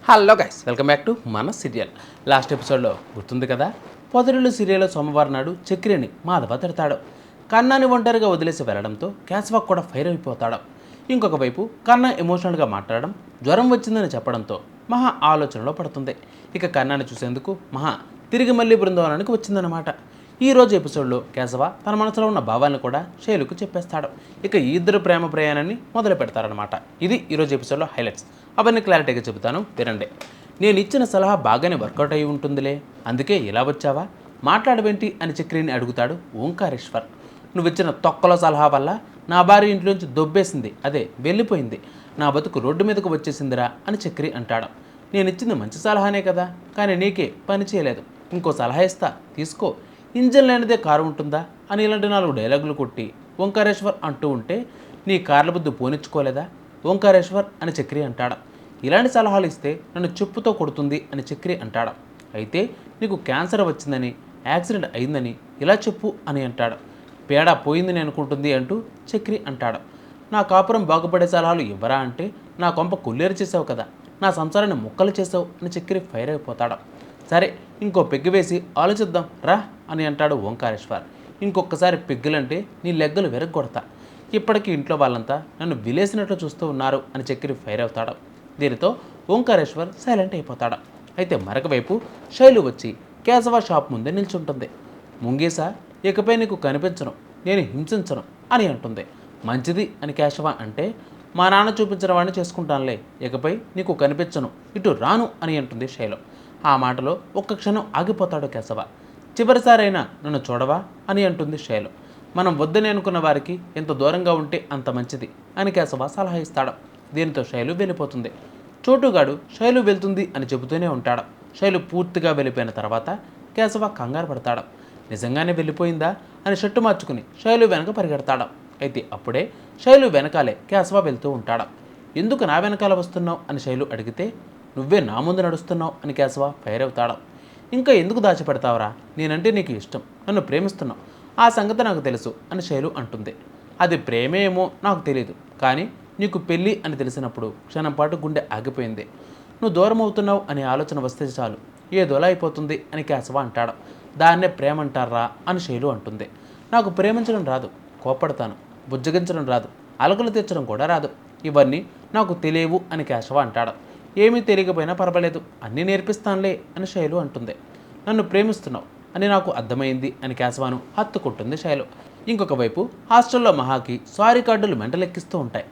Hello guys, welcome back to మన serial. Last ఎపిసోడ్లో గుర్తుంది కదా, పొదరిల్లు సీరియల్లో సోమవారం నాడు చక్రిని మాధవ తిడతాడు. కన్నాని ఒంటరిగా వదిలేసి వెళ్ళడంతో క్యాస్వాక్ కూడా ఫైర్ అయిపోతాడు. ఇంకొక వైపు కన్నా ఎమోషనల్గా మాట్లాడడం, జ్వరం వచ్చిందని చెప్పడంతో మహా ఆలోచనలో పడుతుంది. ఇక కన్నాని చూసేందుకు మహా తిరిగి మళ్ళీ బృందావనానికి వచ్చిందనమాట. ఈరోజు ఎపిసోడ్లో కేశవ తన మనసులో ఉన్న భావాన్ని కూడా శైలుకు చెప్పేస్తాడు. ఇక ఈ ఇద్దరు ప్రేమ ప్రయాణాన్ని మొదలు పెడతారనమాట. ఇది ఈరోజు ఎపిసోడ్లో హైలైట్స్. అవన్నీ క్లారిటీగా చెబుతాను, వినండి. నేను ఇచ్చిన సలహా బాగానే వర్కౌట్ అయి ఉంటుందిలే, అందుకే ఇలా వచ్చావా, మాట్లాడవేంటి అని చక్రిని అడుగుతాడు ఓంకారేశ్వర్. నువ్విచ్చిన తొక్కలో సలహా వల్ల నా భార్య ఇంట్లోంచి దొబ్బేసింది, అదే వెళ్ళిపోయింది, నా బతుకు రోడ్డు మీదకు వచ్చేసిందిరా అని చక్రి అంటాడు. నేను ఇచ్చింది మంచి సలహానే కదా, కానీ నీకే పని చేయలేదు, ఇంకో సలహా ఇస్తా తీసుకో, ఇంజన్ లేనిదే కారు ఉంటుందా అని ఇలాంటి 4 డైలాగులు కొట్టి ఓంకారేశ్వర్ అంటూ ఉంటే నీ కార్ల బుద్ధి పోనిచ్చుకోలేదా ఓంకారేశ్వర్ అని చక్రి అంటాడు. ఇలాంటి సలహాలు ఇస్తే నన్ను చెప్పుతో కొడుతుంది అని చక్రి అంటాడు. అయితే నీకు క్యాన్సర్ వచ్చిందని, యాక్సిడెంట్ అయిందని ఇలా చెప్పు అని అంటాడు. పేడ పోయిందని అనుకుంటుంది అంటూ చక్రి అంటాడు. నా కాపురం బాగుపడే సలహాలు ఇవ్వరా అంటే నా కొంప కొల్లేరు చేసావు కదా, నా సంసారాన్ని ముక్కలు చేసావు అని చక్రి ఫైర్ అయిపోతాడు. సరే, ఇంకో పెగ్గు వేసి ఆలోచిద్దాం రా అని అంటాడు ఓంకారేశ్వర్. ఇంకొకసారి పెగ్గులంటే నీ లెగ్గలు విరగొడతా, ఇప్పటికీ ఇంట్లో వాళ్ళంతా నన్ను విలేసినట్లు చూస్తూ ఉన్నారు అని చక్రి ఫైర్ అవుతాడు. దీనితో ఓంకారేశ్వర్ సైలెంట్ అయిపోతాడు. అయితే మరొక వైపు శైలు వచ్చి కేశవ షాప్ ముందే నిల్చుంటుంది. ముంగీసా, ఇకపై నీకు కనిపించను, నేను హింసించను అని అంటుంది. మంచిది అని కేశవ అంటే, మా నాన్న చూపించిన వాడిని చేసుకుంటానులే, ఇకపై నీకు కనిపించను, ఇటు రాను అని అంటుంది శైలు. ఆ మాటలో ఒక్క క్షణం ఆగిపోతాడు కేశవ. చివరిసారైనా నన్ను చూడవా అని అంటుంది శైలు. మనం వద్దని అనుకున్న వారికి ఎంత దూరంగా ఉంటే అంత మంచిది అని కేశవ సలహా ఇస్తాడు. దీనితో శైలు వెళ్ళిపోతుంది. చోటుగాడు శైలు వెళ్తుంది అని చెబుతూనే ఉంటాడు. శైలు పూర్తిగా వెళ్ళిపోయిన తర్వాత కేశవ కంగారు పడతాడు. నిజంగానే వెళ్ళిపోయిందా అని షర్టు మార్చుకుని శైలు వెనక పరిగెడతాడు. అయితే అప్పుడే శైలు వెనకాలే కేశవ వెళ్తూ ఉంటాడు. ఎందుకు నా వెనకాల వస్తున్నావు అని శైలు అడిగితే, నువ్వే నా ముందు నడుస్తున్నావు అని కేశవ ఫైర్ అవుతాడు. ఇంకా ఎందుకు దాచిపెడతావురా, నేనంటే నీకు ఇష్టం, నన్ను ప్రేమిస్తున్నావు, ఆ సంగతి నాకు తెలుసు అని శైలు అంటుంది. అది ప్రేమేమో నాకు తెలియదు, కానీ నీకు పెళ్ళి అని తెలిసినప్పుడు క్షణం పాటు గుండె ఆగిపోయింది. నువ్వు దూరం అవుతున్నావు అనే ఆలోచన వస్తే చాలు ఏదోలా అయిపోతుంది అని కేశవ అంటాడు. దాన్నే ప్రేమ అంటారా అని శైలు అంటుంది. నాకు ప్రేమించడం రాదు, కోపడతాను, బుజ్జగించడం రాదు, అలకలు తెచ్చడం కూడా రాదు, ఇవన్నీ నాకు తెలియవు అని కేశవ అంటాడు. ఏమీ తెలియకపోయినా పర్వాలేదు, అన్నీ నేర్పిస్తానులే అని శైలు అంటుంది. నన్ను ప్రేమిస్తున్నావు అని నాకు అర్థమైంది అని కేశవాను హత్తుకుంటుంది శైలు. ఇంకొక వైపు హాస్టల్లో మహాకి సారీ కార్డులు మెంటలెక్కిస్తూ ఉంటాయి.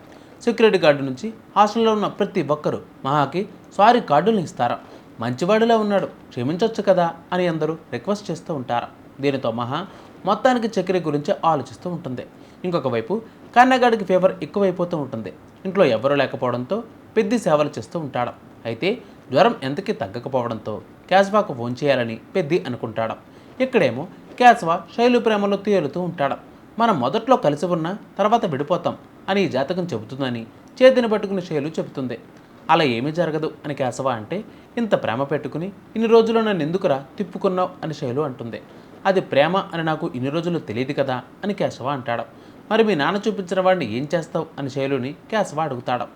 సెక్యూరిటీ గార్డు నుంచి హాస్టల్లో ఉన్న ప్రతి ఒక్కరూ మహాకి సారీ కార్డులు ఇస్తారు. మంచివాడిలా ఉన్నాడు, క్షమించవచ్చు కదా అని అందరూ రిక్వెస్ట్ చేస్తూ ఉంటారు. దీనితో మహా మొత్తానికి చక్రి గురించి ఆలోచిస్తూ ఉంటుంది. ఇంకొక వైపు కన్నగాడికి ఫీవర్ ఎక్కువైపోతూ ఉంటుంది. ఇంట్లో ఎవరూ లేకపోవడంతో పెద్ద సేవలు చేస్తూ ఉంటాడు. అయితే జ్వరం ఎంతకీ తగ్గకపోవడంతో కేశవాకు ఫోన్ చేయాలని పెద్ది అనుకుంటాడు. ఇక్కడేమో కేశవ శైలు ప్రేమలో తేలుతూ ఉంటాడు. మనం మొదట్లో కలిసి ఉన్నా తర్వాత విడిపోతాం అని ఈ జాతకం చెబుతుందని చేతిని పట్టుకుని శైలు చెబుతుంది. అలా ఏమీ జరగదు అని కేశవ అంటే, ఇంత ప్రేమ పెట్టుకుని ఇన్ని రోజులు నన్ను ఎందుకురా తిప్పుకున్నావు అని శైలు అంటుంది. అది ప్రేమ అని నాకు ఇన్ని రోజులు తెలియదు కదా అని కేశవ అంటాడు. మరి మీ నాన్న చూపించిన వాడిని ఏం చేస్తావు అని శైలుని కేశవ అడుగుతాడు.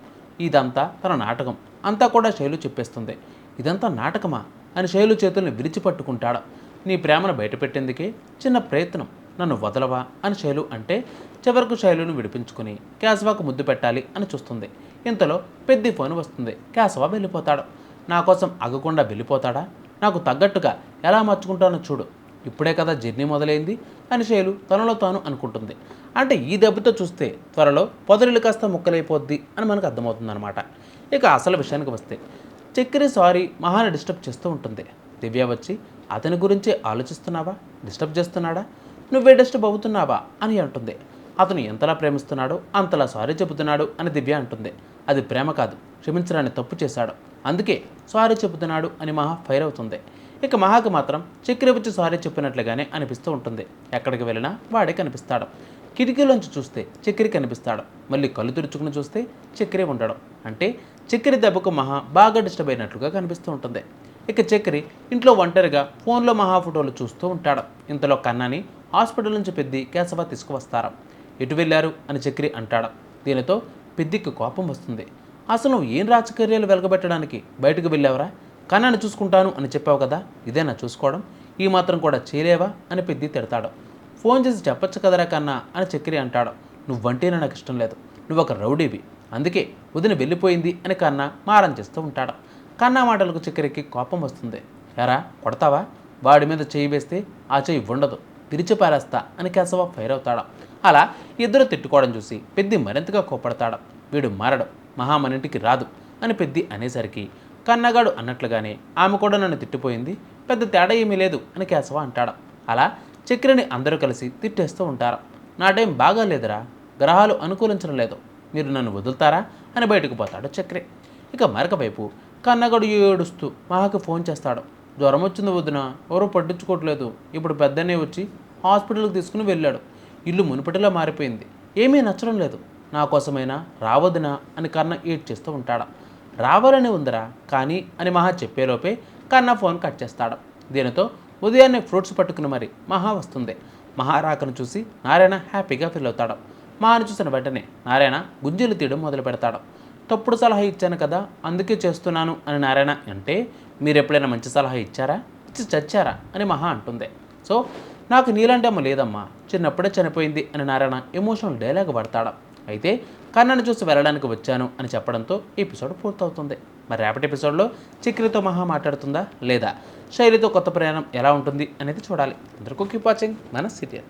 ఇదంతా తన నాటకం అంతా కూడా శైలు చెప్పేస్తుంది. ఇదంతా నాటకమా అని శైలు చేతుల్ని విరిచిపట్టుకుంటాడు. నీ ప్రేమను బయటపెట్టేందుకే చిన్న ప్రయత్నం, నన్ను వదలవా అని శైలు అంటే చివరకు శైలును విడిపించుకుని కేశవకు ముద్దు పెట్టాలి అని చూస్తుంది. ఇంతలో పెద్ద ఫోన్ వస్తుంది. కేశవ వెళ్ళిపోతాడు. నా కోసం ఆగకుండా వెళ్ళిపోతాడా, నాకు తగ్గట్టుగా ఎలా మార్చుకుంటానో చూడు, ఇప్పుడే కదా జర్నీ మొదలైంది అని శైలు తనలో తాను అనుకుంటుంది. అంటే ఈ దెబ్బతో చూస్తే త్వరలో పొదరిల్లు కాస్త ముక్కలైపోద్ది అని మనకు అర్థమవుతుందన్నమాట. ఇక అసలు విషయానికి వస్తే చక్రి సారీ మహాని డిస్టర్బ్ చేస్తూ ఉంటుంది. దివ్య వచ్చి, అతని గురించే ఆలోచిస్తున్నావా, డిస్టర్బ్ చేస్తున్నాడా, నువ్వే డిస్టర్బ్ అవుతున్నావా అని అంటుంది. అతను ఎంతలా ప్రేమిస్తున్నాడో అంతలా సారీ చెబుతున్నాడు అని దివ్య అంటుంది. అది ప్రేమ కాదు, క్షమించడాన్ని తప్పు చేశాడు, అందుకే సారీ చెబుతున్నాడు అని మహా ఫైర్ అవుతుంది. ఇక మహాకి మాత్రం చక్రి వచ్చి సారీ చెప్పినట్లుగానే అనిపిస్తూ ఉంటుంది. ఎక్కడికి వెళ్ళినా వాడే కనిపిస్తాడు. కిటికీలోంచి చూస్తే చక్రి కనిపిస్తాడు. మళ్ళీ కళ్ళు తుడుచుకుని చూస్తే చక్రి ఉండడం. అంటే చక్రి దెబ్బకు మహా బాగా డిస్టర్బ్ అయినట్లుగా కనిపిస్తూ ఉంటుంది. ఇక చక్రి ఇంట్లో ఒంటరిగా ఫోన్లో మహా ఫోటోలు చూస్తూ ఉంటాడు. ఇంతలో కన్నాని హాస్పిటల్ నుంచి పెద్ది కేశవ తీసుకువస్తారు. ఎటు వెళ్ళారు అని చక్రి అంటాడు. దీనితో పెద్దికి కోపం వస్తుంది. అసలు నువ్వు ఏం రాజకీయాలు వెలగబెట్టడానికి బయటకు వెళ్ళావరా? కన్నాను చూసుకుంటాను అని చెప్పావు కదా, ఇదేనా చూసుకోవడం? ఈ మాత్రం కూడా చేయలేవా అని పెద్ది తిడతాడు. ఫోన్ చేసి చెప్పొచ్చు కదరా కన్నా అని చక్రి అంటాడు. నువ్వంటేనే నాకు ఇష్టం లేదు, నువ్వు ఒక రౌడీవి, అందుకే వదిన వెళ్ళిపోయింది అని కన్నా మారం చేస్తూ ఉంటాడు. కన్నా మాటలకు చక్రికి కోపం వస్తుంది. ఎరా కొడతావా? వాడి మీద చేయి వేస్తే ఆ చేయి ఉండదు, విరిచి పారేస్తా అని కేశవ ఫైర్ అవుతాడు. అలా ఇద్దరు తిట్టుకోవడం చూసి పెద్ది మరింతగా కోపడతాడు. వీడు మారడు, మహా మన ఇంటికి రాదు అని పెద్ది అనేసరికి కన్నగాడు అన్నట్లుగానే ఆమె కూడా నన్ను తిట్టిపోయింది, పెద్ద తేడా ఏమీ లేదు అని కేశవ అంటాడు. అలా చక్రిని అందరూ కలిసి తిట్టేస్తూ ఉంటారు. నా టైం బాగా లేదురా, గ్రహాలు అనుకూలించడం లేదు, మీరు నన్ను వదులుతారా అని బయటకు పోతాడు చక్రి. ఇక మరొక వైపు కన్నగాడు ఏడుస్తూ మహాకి ఫోన్ చేస్తాడు. జ్వరం వచ్చింది వదిన, ఎవరో పట్టించుకోవట్లేదు, ఇప్పుడు పెద్దనే వచ్చి హాస్పిటల్కి తీసుకుని వెళ్ళాడు, ఇల్లు మునుపటిలా మారిపోయింది, ఏమీ నచ్చడం లేదు, నా కోసమైనా రావద్దునా అని కన్న ఏడ్ చేస్తూ ఉంటాడు. రావాలని ఉందిరా కానీ అని మహా చెప్పేలోపే కన్న ఫోన్ కట్ చేస్తాడు. దీనితో ఉదయాన్నే ఫ్రూట్స్ పట్టుకుని మరి మహా వస్తుంది. మహారాకను చూసి నారాయణ హ్యాపీగా ఫీల్ అవుతాడు. మహాని చూసిన వెంటనే నారాయణ గుంజీలు తీయడం మొదలు పెడతాడు. తప్పుడు సలహా ఇచ్చాను కదా అందుకే చేస్తున్నాను అని నారాయణ అంటే, మీరు ఎప్పుడైనా మంచి సలహా ఇచ్చారా, ఇచ్చి చచ్చారా అని మహా అంటుంది. సో నాకు నీలాంటి అమ్మ లేదమ్మా, చిన్నప్పుడే చనిపోయింది అని నారాయణ ఎమోషనల్ డైలాగ్ పడతాడు. అయితే కన్నను చూసి వెళ్ళడానికి వచ్చాను అని చెప్పడంతో ఎపిసోడ్ పూర్తవుతుంది. మరి రేపటి ఎపిసోడ్లో చక్రితో మహా మాట్లాడుతుందా లేదా, శైలితో కొత్త ప్రయాణం ఎలా ఉంటుంది అనేది చూడాలి. అందరికీ కీప్ వాచింగ్ మన సీరియల్.